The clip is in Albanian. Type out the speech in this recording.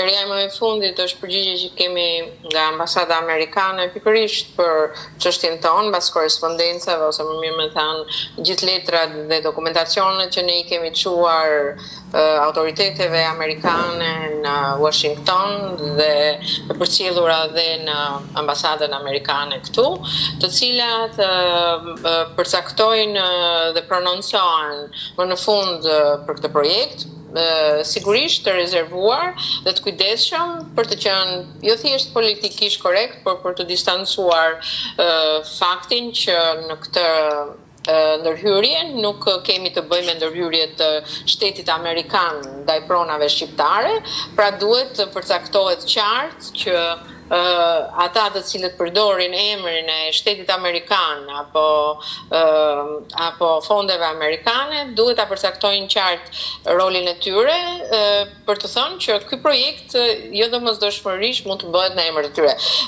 Eria më e fundit është përgjigje që kemi nga ambasada amerikane pikërisht për çështjen tonë, mbas korrespondencave ose më mirë me thënë gjithë letrat dhe dokumentacionet që ne i kemi çuar autoriteteve amerikane në Washington dhe të përcjellura dhe në ambasadën amerikane këtu, të cilat përcaktojnë dhe prononcohen më në fund për këtë projekt. Sigurisht të rezervuar dhe të kujdesshëm për të qenë jo thjesht politikisht korrekt, por për të distancuar faktin që në këtë ndërhyrje nuk kemi të bëjmë me ndërhyrje të shtetit amerikan ndaj pronave shqiptare, pra duhet të përcaktohet qartë që ata të cilët përdorin emrin e shtetit amerikan apo fondeve amerikane duhet ta përcaktojnë qartë rolin e tyre për të thënë që ky projekt jo domosdoshmërisht mund të bëhet në emër të tyre.